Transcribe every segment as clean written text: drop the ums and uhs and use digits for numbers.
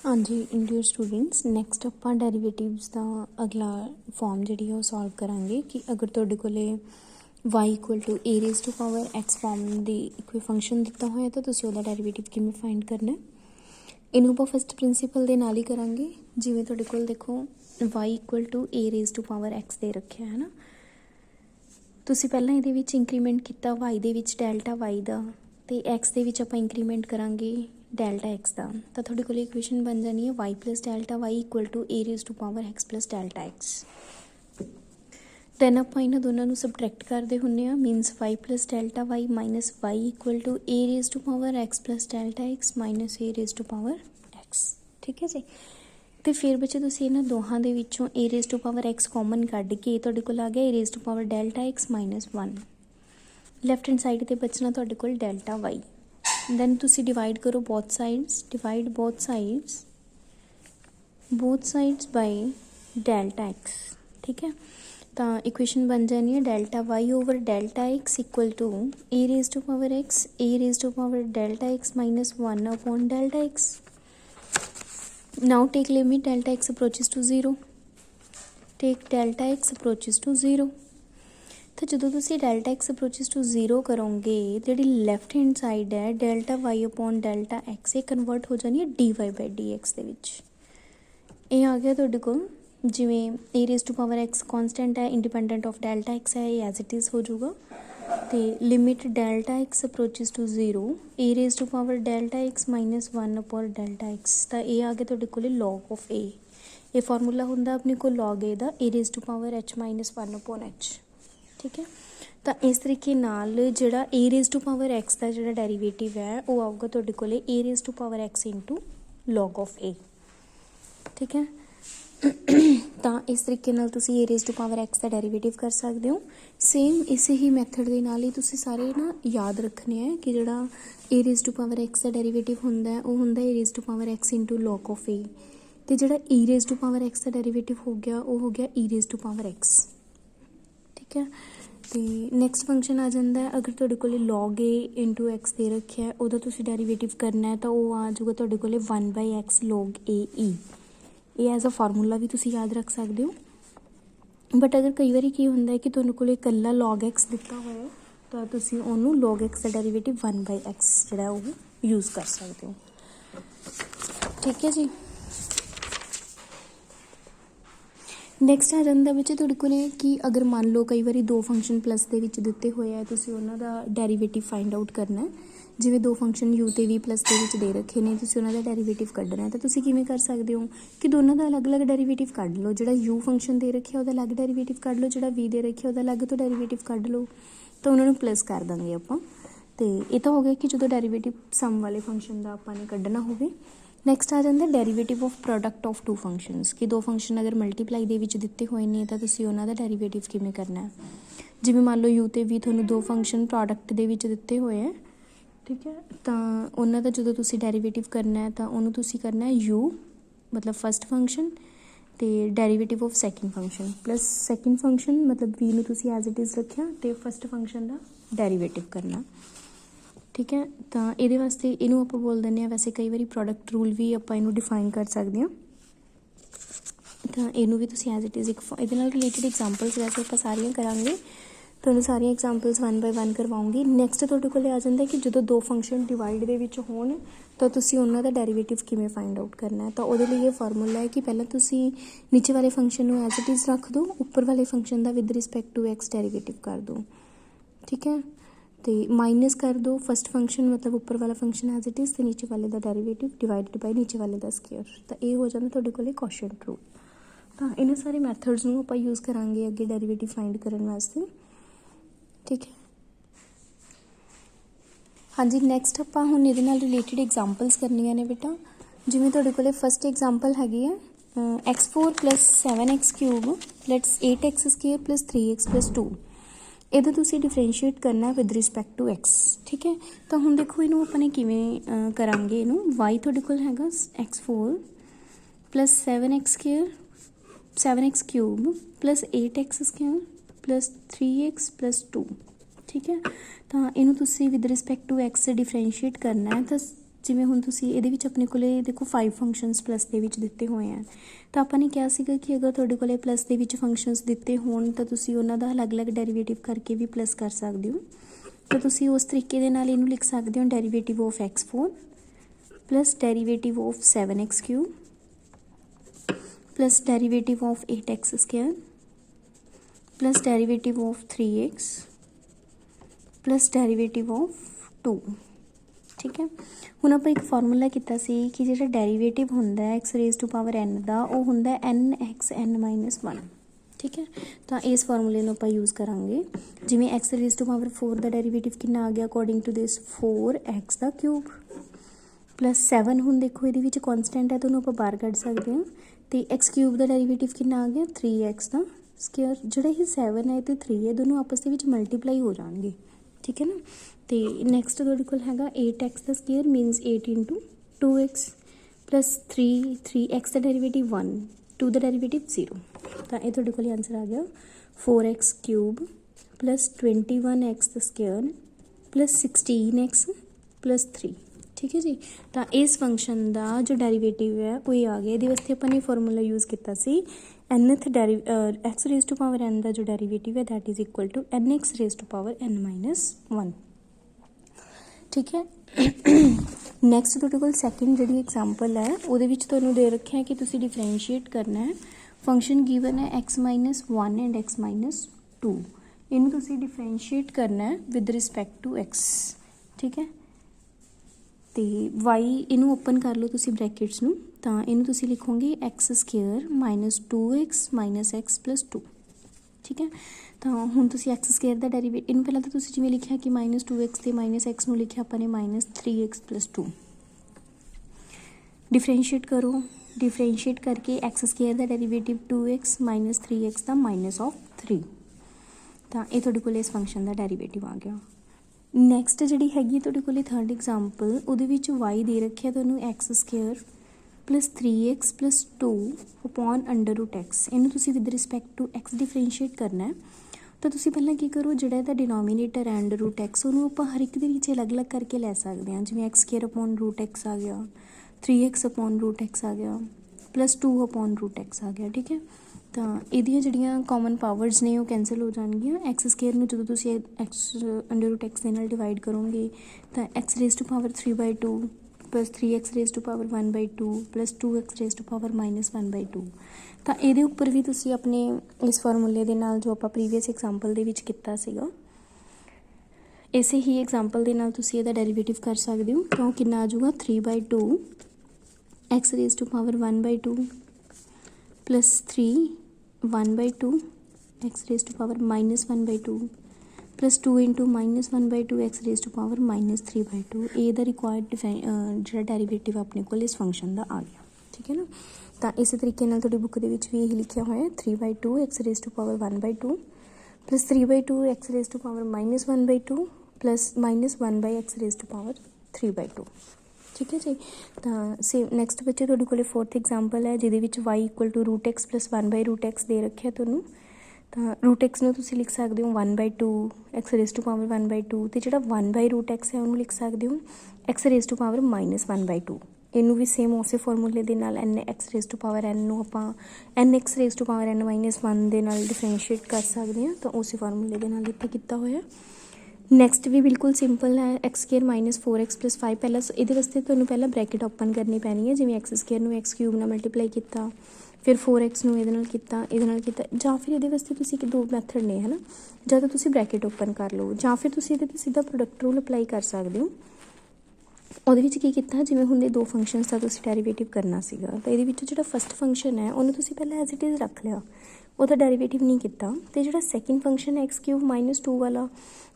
हाँ जी dear students next ਆਪਾਂ ਡੈਰੀਵੇਟਿਵਸ ਦਾ ਅਗਲਾ ਫਾਰਮ ਜਿਹੜੀ ਉਹ ਸੋਲਵ ਕਰਾਂਗੇ ਕਿ ਅਗਰ ਤੁਹਾਡੇ ਕੋਲੇ y a raised to power x form ਦੀ ਕੋਈ ਫੰਕਸ਼ਨ ਦਿੱਤਾ ਹੋਇਆ ਤਾਂ ਤੁਸੀਂ ਉਹਦਾ ਡੈਰੀਵੇਟਿਵ ਕਿਵੇਂ ਫਾਈਂਡ ਕਰਨਾ ਇਹਨੂੰ ਆਪਾਂ ਫਸਟ ਪ੍ਰਿੰਸੀਪਲ ਦੇ ਨਾਲ ਹੀ ਕਰਾਂਗੇ। ਜਿਵੇਂ ਤੁਹਾਡੇ ਕੋਲ ਦੇਖੋ y a raised to power x ਦੇ ਰੱਖਿਆ ਹੈ ਨਾ, ਤੁਸੀਂ ਪਹਿਲਾਂ ਇਹਦੇ ਵਿੱਚ ਇੰਕਰੀਮੈਂਟ ਕੀਤਾ y ਦੇ ਵਿੱਚ ਡੈਲਟਾ y ਦਾ ਤੇ x ਦੇ ਵਿੱਚ ਆਪਾਂ ਇੰਕਰੀਮੈਂਟ ਕਰਾਂਗੇ डेल्टा एक्स का, तो थोड़े को इक्वेशन बन जानी है y plus delta y equal to a raise to power x plus delta x। Then आप इन्होंने दोनों सबट्रैक्ट करते होंगे minus y plus delta y minus y equal to a raise to power x plus delta x minus a raise to power x। ठीक है जी, तो फिर बच्चे तुम इन्होंने दोहां दे विचों a raise to power x common कढ़ के तुहाडे कोल आ गया a raise to power delta x minus 1। Left hand side पर बचना तुहाडे कोल डेल्टा y। then तुसी डिवाइड करो both sides, divide both sides by delta x। ठीक है, तो इक्वेशन बन जानी है delta y over delta x equal to a raise to power x a raise to power delta x minus 1 upon delta x। Now take limit delta x approaches to 0, take delta x approaches to 0। तो जो तुम delta X approaches to 0 करोगे तो जी left hand side है delta Y upon delta X ये convert हो जानी है D Y by D X ये आ गया तुहाडे कोल। जिमें A raise to power X constant है इंडिपेंडेंट ऑफ डेल्टा एक्स है ये एज इट इज़ हो जाऊगा। तो limit delta X approaches to 0 A raise to power delta X minus 1 upon delta X. तो ये आ गया तुहाडे कोल लॉग ऑफ ए। ये फॉर्मूला होंदा अपने को लॉग ए दा A raise to power H minus 1 upon H. ठीक है, तो इस तरीके नाल जिहड़ा ए रेज़ टू पावर एक्स का जिहड़ा डेरीवेटिव है वो आऊगा तुहाडे कोले A raise to power x into log of A. ठीक है, तो इस तरीके नाल तुसी A raise to power x का डेरीवेटिव कर सकते हो। सेम इसे ही मैथड दे नाल ही तुसी सारे ना याद रखने है कि जिहड़ा ए रेज़ टू पावर एक्स का डेरीवेटिव हुंदा है वो हुंदा a raise to power x into log of a, तो जिहड़ा e raise to power x का डेरीवेटिव हो गया वो हो गया e raise to power x. ठीक है, तो नैक्सट फंक्शन आ जाता है अगर तुहाडे कोले लॉग ए इंटू एक्स दे रखा है उहदा तुसीं डेरीवेटिव करना है तो वो आ जाऊगा तुहाडे कोले 1 बाई एक्स लॉग ए ई। ये एज अ फार्मूला भी तुसीं याद रख सकते हो। बट अगर कई बार की होंदा है कि तुहाडे कोले इकल्ला लॉग एक्स दिता होया तो तुसीं ओनू लॉग एक्स का डेरीवेटिव 1 बाई एक्स जिहड़ा वो यूज़ कर सकते हो। ठीक है जी, नैक्सट आ जाता बच्चे तुहाडे कोले कि अगर मान लो कई बार दो फंक्शन प्लस के दिते हुए है तुसीं उन्हां दा डेरीवेटिव फाइंड आउट करना है। जिवें दो फंक्शन यू ते वी प्लस के दे रखे ने तुसीं उन्हां दा डेरीवेटिव कढ़ना है तो तुसीं किवें कर सकते हो कि दोनों का अलग अलग डेरीवेटिव कढ़ लो। जिहड़ा यू फंक्शन दे रखे उहदा अलग डेरीवेटिव कढ़ लो, जिहड़ा वी दे रखे उहदा अलग तो डेरीवेटिव कढ़ लो, तो उन्होंने प्लस कर देंगे आपां। तो ये तो हो गया कि जो डेरीवेटिव सम वाले फंक्शन का आपां ने कढ़ना होवे। नैक्सट आ जाता derivative of product of two functions कि दो फंक्शन अगर मल्टीप्लाई दे विच दिते हुए हैं तो तुसीं उन्हां दा डेरीवेटिव किवें करना है। जिवें मान लो यू ते वी तुहानूं दो फंक्शन प्रोडक्ट दे विच दिते हुए हैं, ठीक है, तो उन्हां दा जदों तुसीं डेरीवेटिव करना है तो उन्होंने तुसीं करना है यू मतलब फस्ट फंक्शन तो derivative of second function plus second function मतलब वी नूं तुसीं एज इट इज़ रखिया तो फस्ट फंक्शन का डेरीवेटिव करना। ठीक है, तो ये वास्ते इनू आप बोल दें वैसे कई बार प्रोडक्ट रूल भी आप इनू डिफाइन कर सकते हैं। तो इनू भी तुसीं एज इट इज़ एक ये रिलेटिड एग्जाम्पल्स वैसे आप सारियां करांगे, तो सारियां एग्जाम्पल्स 1 बाय 1 करवाऊँगी। नैक्सट तुहाडे कोल आ जाता है कि जो दो फंक्शन डिवाइड दे विच होण तो तुसीं उन्हां दा डेरीवेटिव किवें फाइंड आउट करना है। तो उहदे लई ये फार्मूला है कि पहला तुसीं नीचे वाले फंक्शन नूं एज इट इज़ रख दो, उपर वाले फंक्शन का with respect to X derivative कर दो। ठीक है, तो माइनस कर दो फस्ट फंक्शन मतलब ऊपर वाला फंक्शन एज इट इज़ तो नीचे वाले का डेरीवेटिव डिवाइडेड बाय नीचे वाले का स्क्वायर। तो ये हो जाता तुहाडे कोले क्वोशिएंट रूल। तो इन्हें सारे मैथड्स नूं आपां यूज़ करांगे अगे डेरीवेटिव फाइंड करने वास्ते। ठीक है, हाँ जी, नैक्सट आपां हुण इहदे नाल रिलेटिड एग्जाम्पल्स करनियां ने बेटा। जिवें तुहाडे कोले फस्ट एग्जाम्पल हैगी है x4 plus 7x cube plus 8x square plus 3x plus 2। ਇਹਦਾ ਤੁਸੀਂ डिफरेंशिएट करना विद रिस्पैक्ट टू एक्स। ठीक है, तो हम देखो इनू अपने किवें करांगे इनू y तुहाडे कोल हैगा x4 plus 7x square 7x cube plus 8x square plus 3x plus 2। ठीक है, तो इनू तुसी with respect to X differentiate करना है तो ਜਿਵੇਂ ਹੁਣ ਤੁਸੀਂ ਇਹਦੇ ਵਿੱਚ ਆਪਣੇ ਕੋਲੇ ਦੇਖੋ 5 ਫੰਕਸ਼ਨਸ ਪਲੱਸ ਦੇ ਵਿੱਚ ਦਿੱਤੇ ਹੋਏ ਆ, ਤਾਂ ਆਪਾਂ ਨੇ ਕਿਹਾ ਸੀਗਾ ਕਿ ਅਗਰ ਤੁਹਾਡੇ ਕੋਲੇ ਪਲੱਸ ਦੇ ਵਿੱਚ ਫੰਕਸ਼ਨਸ ਦਿੱਤੇ ਹੋਣ ਤਾਂ ਤੁਸੀਂ ਉਹਨਾਂ ਦਾ ਅਲੱਗ-ਅਲੱਗ ਡੈਰੀਵੇਟਿਵ ਕਰਕੇ ਵੀ ਪਲੱਸ ਕਰ ਸਕਦੇ ਹੋ। ਤਾਂ ਤੁਸੀਂ ਉਸ ਤਰੀਕੇ ਦੇ ਨਾਲ ਇਹਨੂੰ ਲਿਖ ਸਕਦੇ ਹੋ derivative of x4 plus derivative of 7x cube plus derivative of 8x square plus derivative of 3x plus derivative of 2। ठीक है, ਹੁਣ ਆਪਾਂ ਇੱਕ ਫਾਰਮੂਲਾ ਕੀਤਾ ਸੀ ਕਿ ਜਿਹੜਾ ਡੈਰੀਵੇਟਿਵ ਹੁੰਦਾ ਹੈ x raise to power n ਦਾ ਉਹ ਹੁੰਦਾ ਹੈ nxn-1। ਠੀਕ ਹੈ, ਤਾਂ ਇਸ ਫਾਰਮੂਲੇ ਨੂੰ ਆਪਾਂ ਯੂਜ਼ ਕਰਾਂਗੇ। ਜਿਵੇਂ x ਰੇਜ਼ ਟੂ ਪਾਵਰ 4 ਦਾ ਡੈਰੀਵੇਟਿਵ ਕਿੰਨਾ ਆ ਗਿਆ ਅਕੋਰਡਿੰਗ ਟੂ ਦਿਸ 4x ਦਾ ਕਿਊਬ प्लस 7 ਹੁਣ ਦੇਖੋ ਇਹਦੇ ਵਿੱਚ ਕਨਸਟੈਂਟ ਹੈ ਤਾਂ ਉਹਨੂੰ ਆਪਾਂ ਬਾਹਰ ਕੱਢ ਸਕਦੇ ਹਾਂ ਤੇ x ਕਿਊਬ ਦਾ ਡੈਰੀਵੇਟਿਵ ਕਿੰਨਾ ਆ ਗਿਆ 3x ਦਾ ਸਕੁਅਰ। ਜਿਹੜਾ ਇਹ 7 ਹੈ ਤੇ 3 ਹੈ ਦੋਨੋਂ ਆਪਸ ਦੇ ਵਿੱਚ ਮਲਟੀਪਲਾਈ ਹੋ ਜਾਣਗੇ। ਠੀਕ ਹੈ ਨਾ, ਤੇ ਨੈਕਸਟ ਤੁਹਾਡੇ ਕੋਲ ਹੈਗਾ 8x ਦਾ square minus 8 into 2x plus 3x ਦਾ ਡੈਰੀਵੇਟਿਵ 1 2 ਦਾ ਡੈਰੀਵੇਟਿਵ 0। ਤਾਂ ਇਹ ਤੁਹਾਡੇ ਕੋਲ ਆਨਸਰ ਆ ਗਿਆ 4x ਕਿਊਬ plus 21x ਦਾ ਸਕੁਅਰ plus 16x plus 3। ठीक है जी, तो इस फंक्शन का जो डेरीवेटिव है वो ये आ गया। ये वास्ते अपन ने फॉर्मूला यूज़ किया सी nth x raise to power n का जो डेरीवेटिव है that is equal to nx raise to power n-1। ठीक है, नैक्सट तुहाडे कोल सैकेंड जी एग्जाम्पल है वो दे रखे है कि तुसीं डिफरेंशिएट करना है फंक्शन गिवन है x-1 एंड x-2। इनू तुसीं डिफरेंशिएट करना है विद रिस्पैक्ट टू x। ठीक है, तो y इनू ओपन कर लो तुसी ब्रैकेट्स नू, तो इनू तुसी लिखोगे x square minus 2x minus x plus 2। ठीक है, तो हुण तुसी एक्स स्केयर का डेरीवेटिव इनू पहला तो तुसी जिवें लिखिया कि माइनस 2x ते माइनस एक्स नू लिखिया अपने माइनस 3x प्लस 2। डिफरेंशिएट करो, डिफरेंशिएट करके एक्स स्केयर का डेरीवेटिव 2x माइनस 3x का माइनस ऑफ 3। तो ये तुहाडे कोल इस फंक्शन का डेरीवेटिव आ गया। नैक्सट जी हैगी तुहाडे कोल थर्ड एग्जाम्पल ਉਹਦੇ ਵਿੱਚ y ਦੇ ਰੱਖਿਆ ਤੁਹਾਨੂੰ X square plus 3x plus 2 upon under root x। ਇਹਨੂੰ ਤੁਸੀਂ with respect to x differentiate ਕਰਨਾ ਹੈ। ਤਾਂ ਤੁਸੀਂ ਪਹਿਲਾਂ ਕੀ ਕਰੋ, ਜਿਹੜਾ ਇਹਦਾ ਡਿਨੋਮੀਨੇਟਰ ਹੈ ਅੰਡਰ रूट x ਉਹਨੂੰ ਆਪਾਂ ਹਰ ਇੱਕ ਦੇ ਵਿੱਚ ਅਲੱਗ-ਅਲੱਗ ਕਰਕੇ ਲੈ ਸਕਦੇ ਹਾਂ। ਜਿਵੇਂ x square upon root x ਆ ਗਿਆ, 3x अपॉन रूट x ਆ ਗਿਆ, प्लस 2 अपॉन रूट x ਆ ਗਿਆ। ठीक है, ਤਾਂ ਇਹਦੀਆਂ ਜਿਹੜੀਆਂ ਕਾਮਨ ਪਾਵਰਸ ਨੇ ਉਹ ਕੈਂਸਲ ਹੋ ਜਾਣਗੀਆਂ। ਐਕਸ ਸਕੁਅਰ ਨੂੰ ਜਦੋਂ ਤੁਸੀਂ ਐਕਸ ਅੰਡਰ ਰੂਟ ਐਕਸ ਦੇ ਨਾਲ ਡਿਵਾਈਡ ਕਰੋਗੇ ਤਾਂ X raise to power 3/2 plus 3x raise to power 1/2 plus 2x raise to power -1/2। ਤਾਂ ਇਹਦੇ ਉੱਪਰ ਵੀ ਤੁਸੀਂ ਆਪਣੇ ਇਸ ਫਾਰਮੂਲੇ ਦੇ ਨਾਲ ਜੋ ਆਪਾਂ ਪ੍ਰੀਵੀਅਸ ਐਗਜ਼ਾਮਪਲ ਦੇ ਵਿੱਚ ਕੀਤਾ ਸੀਗਾ ਇਸੇ ਹੀ ਐਗਜ਼ਾਮਪਲ ਦੇ ਨਾਲ ਤੁਸੀਂ ਇਹਦਾ ਡੈਰੀਵੇਟਿਵ ਕਰ ਸਕਦੇ ਹੋ। ਤਾਂ ਕਿੰਨਾ ਆ ਜਾਊਗਾ 3/2 x raise to power 1/2 plus 3 1/2 x raise to power -1/2 plus 2 into -1/2 x raise to power -3/2। ये दा रिक्वायर्ड जो डेरीवेटिव अपने को इस फंक्शन का आ गया। ठीक है ना, तो इस तरीके नाल तुहाडी बुक दे विच भी यही लिखा हुआ है 3/2 x raise to power 1/2 plus 3/2 x raise to power -1/2 plus -1/x raise to power 3/2। ठीक है जी, तो सेम नैक्सट बच्चे तुहाडे कोल फोर्थ एग्जाम्पल है जिहदे विच y equal to √x plus 1/√x दे रखिया तुहानूं। तो √x नूं तुसीं लिख सकदे हो 1/2 x रेज टू पावर 1/2 ते जिहड़ा 1/√x है उहनूं लिख सकदे हो x रेज टू पावर -1/2। इनू भी सेम उस फॉर्मूले दे नाल n(x raise to power n नूं आपां n(x raise to power n-1) दे नाल डिफरेंशिएट कर सकते हैं। तो उस फॉर्मूले दे नाल इत्थे कीता होया। नैक्सट भी बिल्कुल सिंपल है एक्स स्केयर -4x प्लस 5। पहला ये वास्ते तुहानूं पहला ब्रैकेट ओपन करनी पैनी है। जिवें एक्स स्केयर नूं एक्स क्यूब नाल मल्टीप्लाई किया, फिर 4x नूं इहदे नाल किया, इहदे नाल किया, जां फिर इहदे वास्ते तुसीं दो मैथड ने है ना, जां तां तुसीं ब्रैकेट ओपन कर लो जां फिर तुसीं इहदे ते सीधा प्रोडक्ट रूल अप्लाई कर सकते हो। ਉਹਦੇ ਵਿੱਚ ਕੀ ਕੀਤਾ, ਜਿਵੇਂ ਹੁੰਦੇ ਦੋ ਫੰਕਸ਼ਨਸ ਦਾ ਤੁਸੀਂ ਡੈਰੀਵੇਟਿਵ ਕਰਨਾ ਸੀਗਾ ਤਾਂ ਇਹਦੇ ਵਿੱਚ ਜਿਹੜਾ ਫਸਟ ਫੰਕਸ਼ਨ ਹੈ ਉਹਨੂੰ ਤੁਸੀਂ ਪਹਿਲਾਂ ਐਜ਼ ਇਟ ਇਜ਼ ਰੱਖ ਲਿਆ, ਉਹਦਾ ਡੈਰੀਵੇਟਿਵ ਨਹੀਂ ਕੀਤਾ। ਤੇ ਜਿਹੜਾ ਸੈਕਿੰਡ ਫੰਕਸ਼ਨ ਹੈ x³ -2 ਵਾਲਾ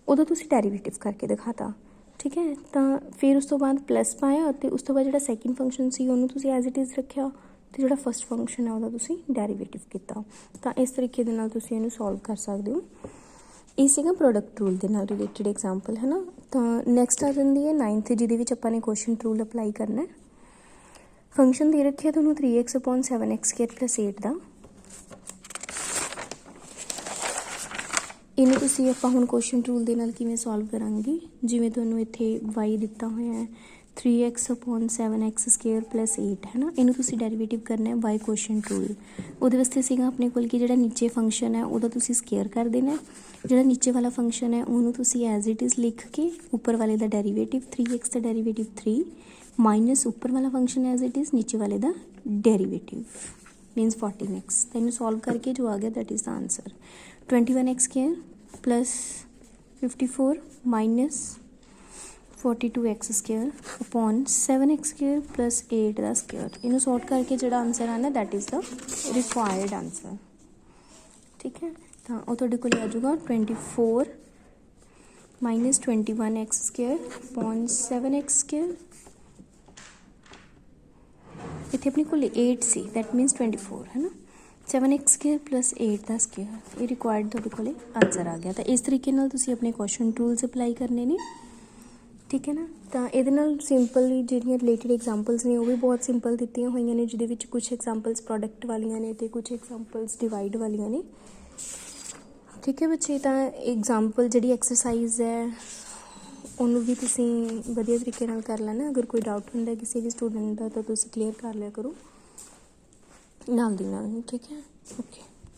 ਉਹਦਾ ਤੁਸੀਂ ਡੈਰੀਵੇਟਿਵ ਕਰਕੇ ਦਿਖਾਤਾ। ਠੀਕ ਹੈ, ਤਾਂ ਫਿਰ ਉਸ ਤੋਂ ਬਾਅਦ ਪਲੱਸ ਪਾਇਆ ਅਤੇ ਉਸ ਤੋਂ ਬਾਅਦ ਜਿਹੜਾ ਸੈਕਿੰਡ ਫੰਕਸ਼ਨ ਸੀ ਉਹਨੂੰ ਤੁਸੀਂ ਐਜ਼ ਇਟ ਇਜ਼ ਰੱਖਿਆ ਅਤੇ ਜਿਹੜਾ ਫਸਟ ਫੰਕਸ਼ਨ ਹੈ ਉਹਦਾ ਤੁਸੀਂ ਡੈਰੀਵੇਟਿਵ ਕੀਤਾ। ਤਾਂ ਇਸ ਤਰੀਕੇ ਦੇ ਨਾਲ ਤੁਸੀਂ ਇਹਨੂੰ ਸੋਲਵ ਕਰ ਸਕਦੇ ਹੋ। ਇਹ ਸੀਗਾ ਪ੍ਰੋਡਕਟ ਰੂਲ ਦੇ ਨਾਲ ਰਿਲੇਟਡ ਐਗਜ਼ਾਮਪਲ ਹੈ ਨਾ। ਤਾਂ ਨੈਕਸਟ ਆ ਜਾਂਦੀ ਹੈ 9th ਜਿਹਦੇ ਵਿੱਚ ਆਪਾਂ ਨੇ ਕੁਐਸਚਨ ਰੂਲ ਅਪਲਾਈ ਕਰਨਾ। ਫੰਕਸ਼ਨ ਦੇ ਰੱਖਿਆ ਤੁਹਾਨੂੰ 3x/7x² + 8 ਦਾ। ਇਹਨੂੰ ਤੁਸੀਂ ਆਪਾਂ ਹੁਣ ਕੁਐਸਚਨ ਰੂਲ ਦੇ ਨਾਲ ਕਿਵੇਂ ਸੋਲਵ ਕਰਾਂਗੇ, ਜਿਵੇਂ ਤੁਹਾਨੂੰ ਇੱਥੇ y ਦਿੱਤਾ ਹੋਇਆ ਹੈ 3x upon 7x square plus 8 है ना, इनू तुसी डेरीवेटिव करना है बाय क्वोशिएंट रूल। उहदे वास्ते सीगा अपने कोल कि जिहड़ा नीचे फंक्शन है उहदा तुसी स्केयर कर देना है, जिहड़ा नीचे वाला फंक्शन है उहनू तुसी एज इट इज़ लिख के ऊपर वाले दा डेरीवेटिव 3x दा डेरीवेटिव 3 माइनस ऊपर वाला फंक्शन एज इट इज़ नीचे वाले दा डेरीवेटिव मीनस 14x। तो इन्हें सॉल्व करके जो आ गया that is the answer 21x square plus 54 minus 42x square upon 7x square plus 8 का स्केयर। इन्हें सॉर्ट करके जो आंसर आना that is the required answer. ठीक है, तो वो तुहाडे कोल आ जाऊगा 24 minus 21x square upon 7x square. इतने अपने को 8 सी दैट मीनस 24 है ना, 7x स्केयर प्लस 8 का स्केयर, ये रिक्वायर्ड तुहाडे कोल आंसर आ गया। तो इस तरीके नाल तुसी अपने क्वेश्चन रूल्स अप्लाई करने ने। ठीक है ना, तो ये सिंपल जिहड़ियां रिलेटेड एग्जाम्पल्स ने वो भी बहुत सिंपल दित्तियां होईयां ने, जिहदे विच कुछ एग्जाम्पल्स प्रोडक्ट वालियां ने ते कुछ एग्जाम्पल्स डिवाइड वालियां ने। ठीक है बच्चे, तो एग्जाम्पल जिहड़ी एक्सरसाइज है उन्होंने भी तुसी वधिया तरीके नाल कर लेना। अगर कोई डाउट हुंदा किसी भी स्टूडेंट का तो तुसी क्लीयर कर लिया करो नाल दी नाल। ठीक है, ओके।